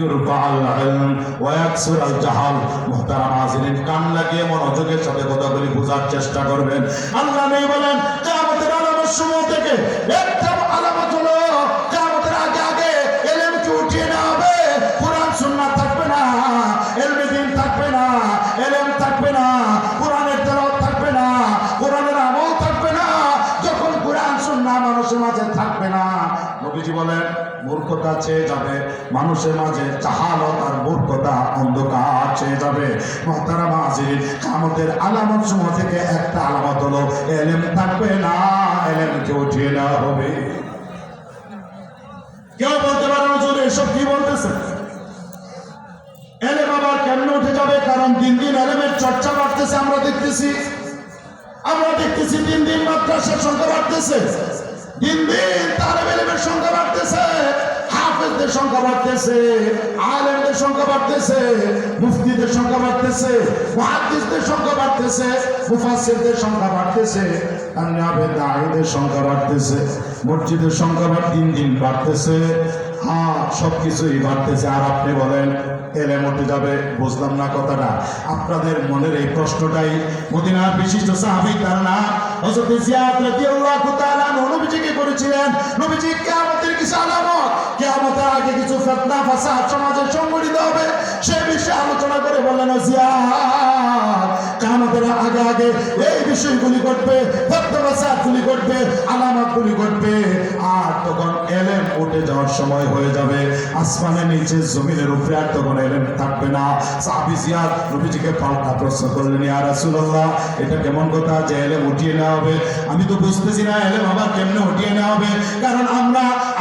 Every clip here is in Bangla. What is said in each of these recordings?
ইউরফা'আল ইলম ওয়া ইয়াকসুরাল জাহাল। মুহতারাম হাজিরিন, কান লাগিয়ে মনোযোগের সাথে কথাগুলি বোঝার চেষ্টা করবেন। আল্লাহ নবী বলেন কিয়ামতের আলামত সমূহ থেকে একটা আলামত হলো কিয়ামতের আগে আগে ইলমকে উঠিয়ে নেওয়া হবে। কুরআন সুন্নাহ থাকবে না, ইলমে দ্বীন থাকবে না, ইলম থাকবে না, কুরআনের তেলাওয়াত থাকবে না, কুরআনের আমল থাকবে না। যখন কুরআন সুন্নাহ মানুষের মাঝে থাকবে না, নবীজি বলেন মূর্খতা ছেয়ে যাবে মানুষের মাঝে, জাহালত আর মূর্খতা অন্ধকার ছেয়ে যাবে। মুহতারাম হাজিরিন, কিয়ামতের আলামত সমূহ থেকে একটা আলামত হলো ইলম থাকবে না, ইলমকে উঠিয়ে নেওয়া হবে। কেউ বলতে পারে হুজুর এসব কি বলতেছে? ইলম আবার কেমনে উঠে যাবে? কারণ দিন দিন ইলমের চর্চা বাড়তেছে। আমরা দেখতেছি দিন দিন মাদ্রাসার সংখ্যা বাড়তেছে, দিন দিন তালেব ইলমের সংখ্যা বাড়তেছে, হাফেজদের সংখ্যা বাড়তেছে, আলেমদের সংখ্যা বাড়তেছে, মুফতিদের সংখ্যা বাড়তেছে, মুহাদ্দিসদের সংখ্যা বাড়তেছে, মুফাসসিরদের সংখ্যা বাড়তেছে, আননাবের দাঈদের সংখ্যা বাড়তেছে, মসজিদের সংখ্যা দিন দিন বাড়তেছে। হ্যাঁ, সবকিছুই বাড়তেছে। আর আপনি বলেন ইলম উঠে যাবে? বুঝলাম না কথাটা। আপনাদের মনের এই প্রশ্নটাই মদিনার বিশিষ্ট সাহাবী, তার নাম হযরত জিয়াদ রাদিয়াল্লাহু তাআলা নবীজিকে করেছিলেন। নবীজি কিয়ামতের কিছু আলামত, কিয়ামতের আগে কিছু ফিতনা ফাসাদ সমাজে সংঘটিত হবে, সে বিষয়ে আলোচনা করে বললেন, জিয়াদ কিয়ামতের আগে আগে এই বিষয়গুলি ঘটবে, ফিতনা ফাসাদগুলি ঘটবে, আলামতগুলি ঘটবে। আর তখন ইলম উঠে যাওয়ার সময় হয়ে যাবে। আসমানের নিচে জমিনের উপরে আর তখন ইলম থাকবে না। সাহাবী জিয়াদ নবীজিকে পাল্টা প্রশ্ন করলেন, ইয়া রাসূলুল্লাহ, এটা কেমন কথা যে ইলম উঠিয়ে নেওয়া হবে? আমি তো বুঝতেছি না ইলম আবার কেমনে উঠিয়ে নেওয়া হবে। কারণ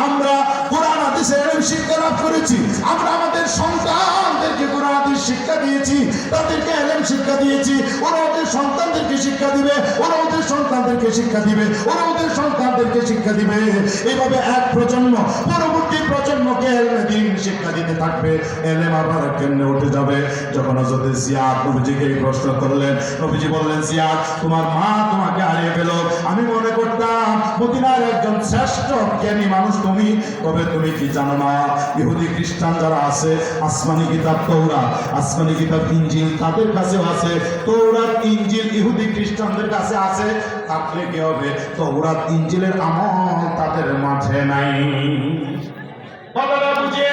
আমরা কোরআন হাদিসের ইলম শিক্ষা লাভ করেছি, আমরা আমাদের সন্তানদেরকে কোরআন হাদিস শিক্ষা দিয়েছি, তাদেরকে ইলম শিক্ষা দিয়েছি। ওরা ওদের সন্তানদেরকে শিক্ষা দিবে, ওরা ওদের সন্তানদেরকে শিক্ষা দিবে, ওরা ওদের সন্তানদেরকে শিক্ষা দিবে। এইভাবে এক প্রজন্ম পরবর্তী প্রজন্মকে ইলমে দ্বীন শিক্ষা দিতে থাকবে। ইলম আবার কেমনে উঠে যাবে? যখন হযরত জিয়াদ নবীজিকে এই প্রশ্ন করলেন, নবীজি বললেন, জিয়াদ, তোমার মা তোমাকে হারিয়ে ফেল। আমি মনে করতাম মদিনার একজন শ্রেষ্ঠ জ্ঞানী মানুষ তুমি, তবে তুমি কি জানো না, ইহুদি খ্রিস্টান যারা আছে, আসমানি কিতাব তাওরাত, আসমানি কিতাব ইনজিল তাদের কাছেও আছে। তাওরাত ইনজিল ইহুদি খ্রিস্টানদের কাছে আছে, থাকলে কি হবে? তাওরাত ইনজিলের আমল তাদের মাঝে নাই। কথাটা বুঝে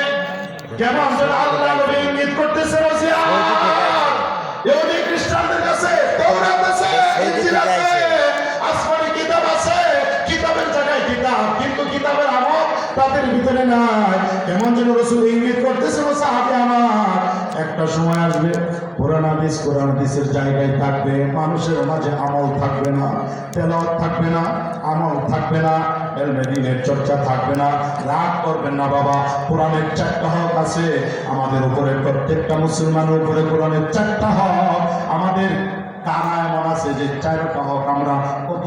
কেমন যেন আল্লাহ নবী ইঙ্গিত করতেছে, ইহুদি খ্রিস্টানদের কাছে তাওরাত আছে, ইনজিল আছে, আসমানি কিতাব আছে, কিতাবের জায়গায় কিতাব, কিন্তু কিতাবের আমল তাদের ভিতরে নাই। কেমন যেন রাসূল ইঙ্গিত করতেছে, সাহাবী আমার, একটা সময় আসবে কোরআন হাদিসের জায়গায় থাকবে, মানুষের মাঝে আমল থাকবে না, তেলাওয়াত থাকবে না, আমল থাকবে না, ইলমে দ্বীনের চর্চা থাকবে না। রাগ করবেন না বাবা, কোরআনের 4টা হক আছে আমাদের উপরে, প্রত্যেকটা মুসলমানের উপরে কোরআনের 4টা হক। আমাদের কারা এমন আছে যে 4টা হক আমরা কত